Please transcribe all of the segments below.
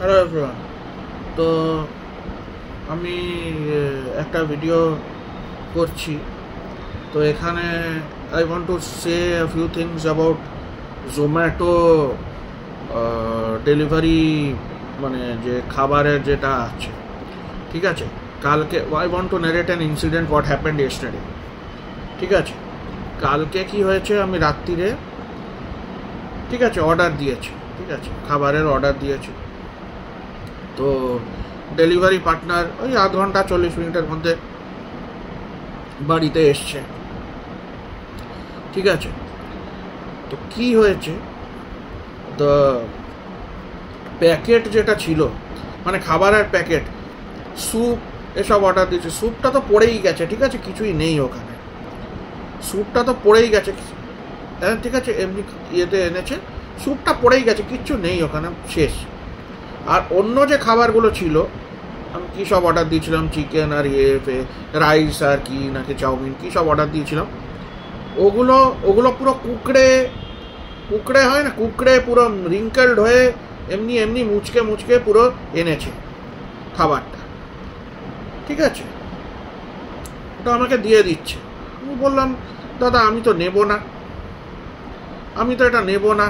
Hello everyone. তো আমি একটা ভিডিও করছি। তো এখানে I want to say a few things about Zomato delivery, মানে যে খাবারের যেটা আছে, ঠিক আছে। কালকে I want to narrate an incident what happened yesterday, ঠিক আছে। কালকে কি হয়েছে, আমি রাত্রিরে, ঠিক আছে, অর্ডার দিয়েছি, ঠিক আছে, খাবারের অর্ডার দিয়েছি। তো ডেলিভারি পার্টনার ওই আধ ঘন্টা 40 মিনিটের মধ্যে বাড়িতে এসছে, ঠিক আছে। তো কি হয়েছে, তো প্যাকেট যেটা ছিল, মানে খাবারের প্যাকেট, স্যুপ এসব অর্ডার দিয়েছে। স্যুপটা তো পড়েই গেছে, ঠিক আছে, কিছুই নেই ওখানে। স্যুপটা তো পড়েই গেছে, ঠিক আছে, এমনি ইয়েতে এনেছে, স্যুপটা পড়েই গেছে, কিচ্ছু নেই ওখানে, শেষ। আর অন্য যে খাবারগুলো ছিল, আমি কী সব অর্ডার দিয়েছিলাম, চিকেন আর রাইস আর কি নাকি চাউমিন, কী সব অর্ডার দিয়েছিলাম, ওগুলো পুরো কুকড়ে হয় না, কুকড়ে পুরো রিঙ্কেলড হয়ে এমনি এমনি মুচকে পুরো এনেছে খাবারটা, ঠিক আছে। ওটা আমাকে দিয়ে দিচ্ছে। আমি বললাম, দাদা আমি তো নেব না, আমি তো এটা নেব না,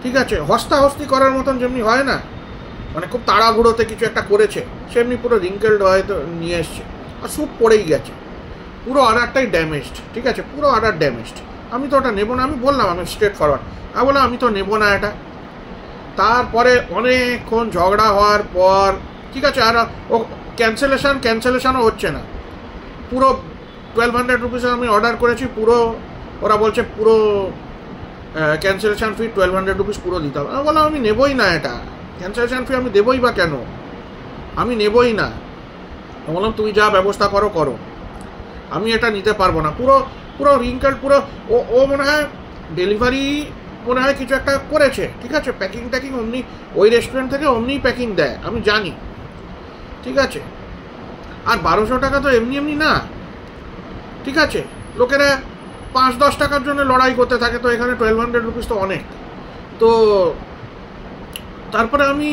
ঠিক আছে। হস্তাহস্তি করার মতন যেমনি হয় না, মানে খুব তাড়াহুড়োতে কিছু একটা করেছে, সেমনি পুরো রিঙ্কেলড হয়তো নিয়ে এসছে, আর স্যুপ পড়েই গেছে, পুরো অর্ডারটাই ড্যামেজড, ঠিক আছে, পুরো অর্ডার ড্যামেজড। আমি তো ওটা নেবো না, আমি বললাম, আমি স্ট্রেট ফরওয়ার্ড, আমি বললাম আমি তো নেবো না এটা। তারপরে অনেকক্ষণ ঝগড়া হওয়ার পর, ঠিক আছে, আর ও ক্যান্সেলেশনও হচ্ছে না। পুরো 1200 রুপিস আমি অর্ডার করেছি, পুরো ওরা বলছে পুরো ক্যান্সেলেশন ফি 1200 রুপিস পুরো দিতে হবে। আমি বললাম আমি নেবই না এটা, ক্যান্সেলেশন ফি আমি দেবই বা কেন, আমি নেবই না। বললাম তুমি যা ব্যবস্থা করো, আমি এটা নিতে পারবো না। পুরো রিঙ্কেল, পুরো ও মনে হয় ডেলিভারি, মনে হয় কিছু একটা করেছে, ঠিক আছে, প্যাকিং অমনি ওই রেস্টুরেন্ট থেকে অমনি প্যাকিং দেয়, আমি জানি, ঠিক আছে। আর 1200 টাকা তো এমনি না, ঠিক আছে। লোকেরা 5-10 টাকার জন্য লড়াই করতে থাকে, তো এখানে 1200 রুপিস তো অনেক। তো তারপরে আমি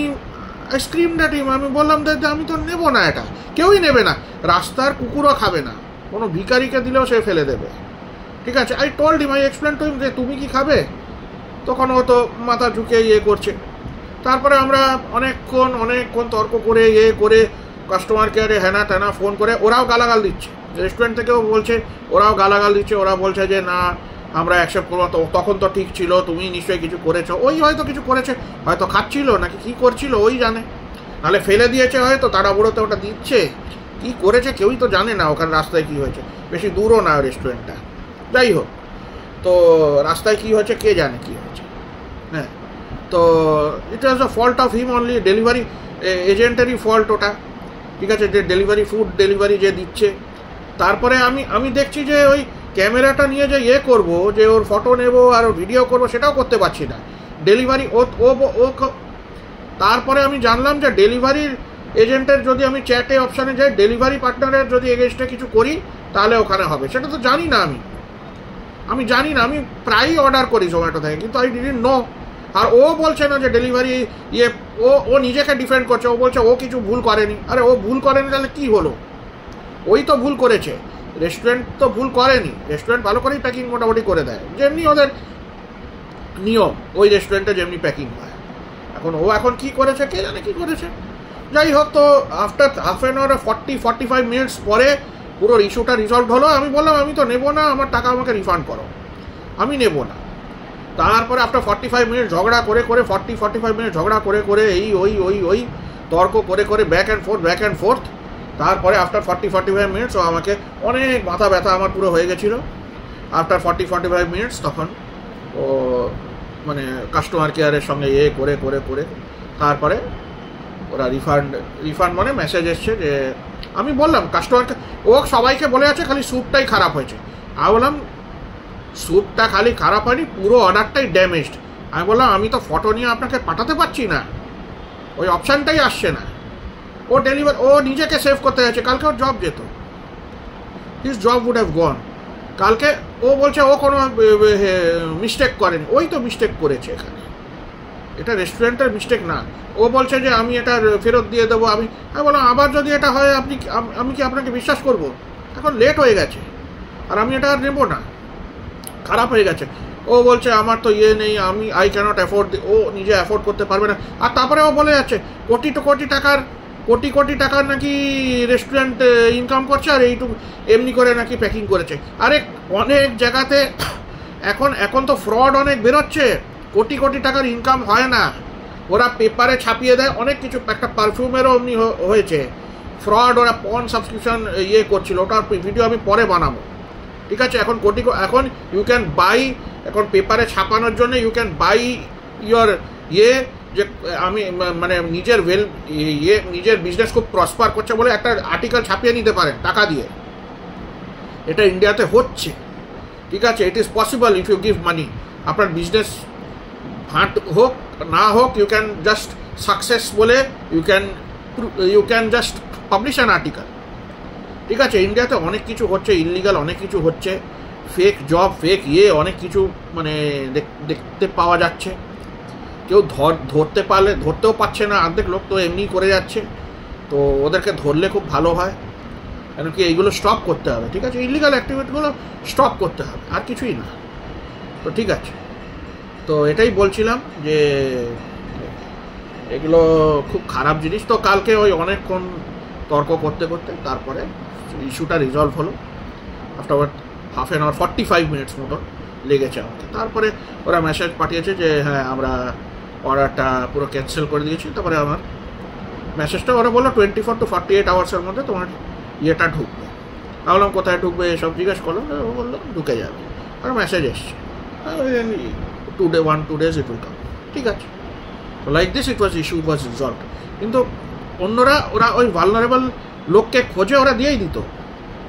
আইসক্রিম ডাটিম, আমি বললাম যে আমি তো নেবো না, এটা কেউই নেবে না, রাস্তার কুকুরও খাবে না, কোনো ভিখারিকে দিলেও সে ফেলে দেবে, ঠিক আছে। I told him, I explain to him যে তুমি কি খাবে, তখন ও তো মাথা ঝুঁকে করছে। তারপরে আমরা অনেকক্ষণ তর্ক করে কাস্টমার কেয়ারে হ্যানা ত্যানা ফোন করে, ওরাও গালাগাল দিচ্ছে, রেস্টুরেন্ট থেকেও বলছে, ওরাও গালাগাল দিচ্ছে। ওরা বলছে যে না আমরা অ্যাকসেপ্ট করবো, তো তখন তো ঠিক ছিল, তুমি নিশ্চয়ই কিছু করেছো। ওই হয়তো কিছু করেছে, হয়তো খাচ্ছিল নাকি কি করছিল ওই জানে, নাহলে ফেলে দিয়েছে হয়তো, তাড়াহুড়োতে ওটা দিচ্ছে, কি করেছে কেউই তো জানে না ওখানে রাস্তায় কি হয়েছে। বেশি দূরও না রেস্টুরেন্টটা, যাই হোক। তো রাস্তায় কি হয়েছে কে জানে কি হয়েছে, হ্যাঁ। তো it was the fault of him only, delivery এজেন্টেরই ফল্ট ওটা, ঠিক আছে, যে ফুড ডেলিভারি যে দিচ্ছে। তারপরে আমি দেখছি যে ওই ক্যামেরাটা নিয়ে যে করবো, যে ওর ফটো নেবো আর ওর ভিডিও করবো, সেটাও করতে পারছি না। ডেলিভারি ও তারপরে আমি জানলাম যে ডেলিভারির এজেন্টের যদি আমি চ্যাটে অপশানে যাই, ডেলিভারি পার্টনারের যদি এগেইনস্টে কিছু করি তাহলে ওখানে হবে, সেটা তো জানি না আমি জানি না। আমি প্রায়ই অর্ডার করি জোম্যাটো থেকে, কিন্তু আই ডিডন্ট নো। আর ও বলছে না যে ডেলিভারি ও নিজেকে ডিফেন্ড করছে, ও বলছে ও কিছু ভুল করেনি। আরে ও ভুল করেনি তাহলে কি হলো, ওই তো ভুল করেছে, রেস্টুরেন্ট তো ভুল করেনি। রেস্টুরেন্ট ভালো করেই প্যাকিং মোটামুটি করে দেয়, যেমনি ওদের নিয়ম, ওই রেস্টুরেন্টে যেমনি প্যাকিং হয়। এখন কি করেছে কে জানে কি করেছে, যাই হোক। তো after half an hour 45 minutes পরে পুরো ইস্যুটা রিজলভ হলো। আমি বললাম আমি তো নেবো না, আমার টাকা আমাকে রিফান্ড করো, আমি নেবো না। তারপরে আফটার 45 মিনিট ঝগড়া করে 45 মিনিট ঝগড়া করে ওই তর্ক করে ব্যাক অ্যান্ড ফোর্থ। তারপরে আফটার 45 মিনিটস ও আমাকে, অনেক মাথা ব্যথা আমার পুরো হয়ে গেছিলো আফটার 45 মিনিটস, তখন ও মানে কাস্টমার কেয়ারের সঙ্গে করে তারপরে ওরা রিফান্ড মানে মেসেজ এসছে যে, আমি বললাম কাস্টমারকে, ও সবাইকে বলে আছে খালি স্যুপটাই খারাপ হয়েছে। আমি বললাম স্যুপটা খালি খারাপ হয়নি, পুরো অর্ডারটাই ড্যামেজড। আমি বললাম আমি তো ফটো নিয়ে আপনাকে পাঠাতে পারছি না, ওই অপশানটাই আসছে না। ও নিজেকে সেভ করতে যাচ্ছে, কালকে ওর জব যেত, his job would have gone. কালকে ও বলছে ও কোনো মিস্টেক করেনি, ওই তো মিস্টেক করেছে এখানে, এটা রেস্টুরেন্টের মিস্টেক না। ও বলছে যে আমি এটা ফেরত দিয়ে দেবো। আমি বললাম আবার যদি এটা হয় আমি কি আপনাকে বিশ্বাস করব? এখন লেট হয়ে গেছে আর আমি এটা আর নেবো না, খারাপ হয়ে গেছে। ও বলছে আমার তো ইয়ে নেই, আই ক্যানট অ্যাফোর্ড, ও নিজে অ্যাফোর্ড করতে পারবে না। আর তারপরে ও বলে যাচ্ছে কোটি টাকার নাকি রেস্টুরেন্ট ইনকাম করছে আর এইটুকু এমনি করে নাকি প্যাকিং করেছে। আরে অনেক জায়গাতে এখন তো ফ্রড অনেক বেরোচ্ছে, কোটি টাকার ইনকাম হয় না, ওরা পেপারে ছাপিয়ে দেয় অনেক কিছু। একটা পারফিউমেরও অমনি হয়েছে ফ্রড, ওরা পর্ন সাবস্ক্রিপশন ইয়ে করছিল, ওটার ভিডিও আমি পরে বানাবো, ঠিক আছে। এখন এখন ইউ ক্যান বাই, এখন পেপারে ছাপানোর জন্য ইউ ক্যান বাই ইয়োর ইয়ে, যে আমি মানে নিজের বিজনেস খুব প্রসপার করছে বলে একটা আর্টিকেল ছাপিয়ে নিতে পারেন টাকা দিয়ে। এটা ইন্ডিয়াতে হচ্ছে, ঠিক আছে। It is possible if you give money. আপনার বিজনেস ভাঁট হোক না হোক, ইউ ক্যান জাস্ট সাকসেস বলে you can just publish an article, ঠিক আছে। ইন্ডিয়াতে অনেক কিছু হচ্ছে, ইললিগাল অনেক কিছু হচ্ছে, ফেক জব, ফেক অনেক কিছু মানে দেখতে পাওয়া যাচ্ছে। কেউ ধরতেও পারছে না, অর্ধেক লোক তো এমনি করে যাচ্ছে। তো ওদেরকে ধরলে খুব ভালো হয়, কেন কি এইগুলো স্টপ করতে হবে, ঠিক আছে। ইললিগাল অ্যাক্টিভিটিগুলো স্টপ করতে হবে, আর কিছুই না। তো ঠিক আছে, তো এটাই বলছিলাম যে এগুলো খুব খারাপ জিনিস। তো কালকে ওই অনেকক্ষণ তর্ক করতে তারপরে ইস্যুটা রিজলভ হলো। Afterward half an hour 45 minutes মতো লেগেছে আমাকে। তারপরে ওরা মেসেজ পাঠিয়েছে যে হ্যাঁ আমরা অর্ডারটা পুরো ক্যান্সেল করে দিয়েছি। তারপরে আমার মেসেজটা ওরা বললো 24 to 48 আওয়ার্সের মধ্যে তোমার ইয়েটা ঢুকবে। ভাবলাম কোথায় ঢুকবে এসব জিজ্ঞেস করলাম, ও বললো ঢুকে যাবে, আর মেসেজ এসছে 1-2 days ইট উইল কাম, ঠিক আছে। তো like this issue was resolved. কিন্তু অন্যরা ওরা ওই ভালনারেবল লোককে খোঁজে ওরা দিয়েই দিত।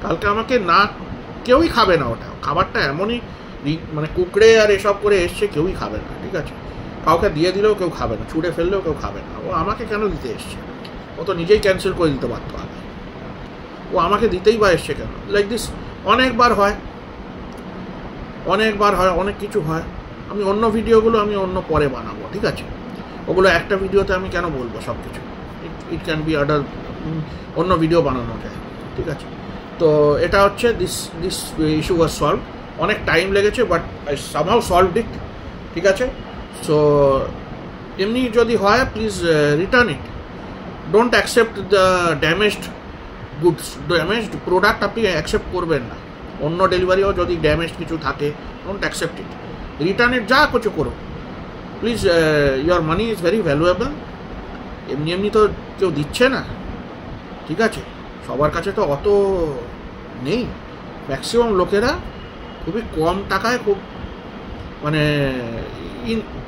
কালকে আমাকে না, কেউই খাবে না ওটা, খাবারটা এমনই মানে কুকড়ে আর এসব করে এসছে, কেউই খাবে না, ঠিক আছে। কাউকে দিয়ে দিলেও কেউ খাবে না, ছুঁড়ে ফেললেও কেউ খাবে না। ও আমাকে কেন দিতে এসছে? ও তো নিজেই ক্যান্সেল করে দিতে পারতো আগে, ও আমাকে দিতেই বা এসছে কেন? লাইক দিস অনেকবার হয়, অনেক কিছু হয়। আমি অন্য ভিডিওগুলো আমি অন্য পরে বানাবো, ঠিক আছে। ওগুলো একটা ভিডিওতে আমি কেন বলবো সব কিছু? ইট ক্যান বি আদার, অন্য ভিডিও বানানো যায়, ঠিক আছে। তো এটা হচ্ছে দিস ইস্যু ওয়াজ সলভ। অনেক টাইম লেগেছে, বাট আই সামহাউ সলভড ইট, ঠিক আছে। সো এমনি যদি হয় please return it, don't accept the damaged goods, damaged product আপনি অ্যাকসেপ্ট করবেন না। অন্য ডেলিভারিও যদি ড্যামেজড কিছু থাকে, ডোন্ট অ্যাকসেপ্ট ইট, রিটার্ন ইট, যা কিছু করো please. Your money is very valuable. এমনি তো কেউ দিচ্ছে না, ঠিক আছে। সবার কাছে তো অত নেই, ম্যাক্সিমাম লোকেরা খুবই কম টাকায় খুব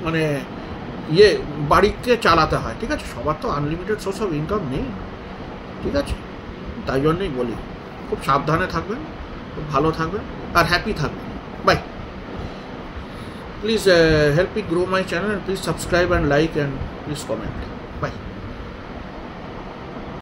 মানে বাড়িকে চালাতে হয়, ঠিক আছে। সবার তো আনলিমিটেড সোর্স অফ ইনকাম নেই, ঠিক আছে। তাই জন্যই বলি খুব সাবধানে থাকবেন, খুব ভালো থাকবেন আর হ্যাপি থাকবেন। By. Please help me grow my channel, and please subscribe and like and please comment.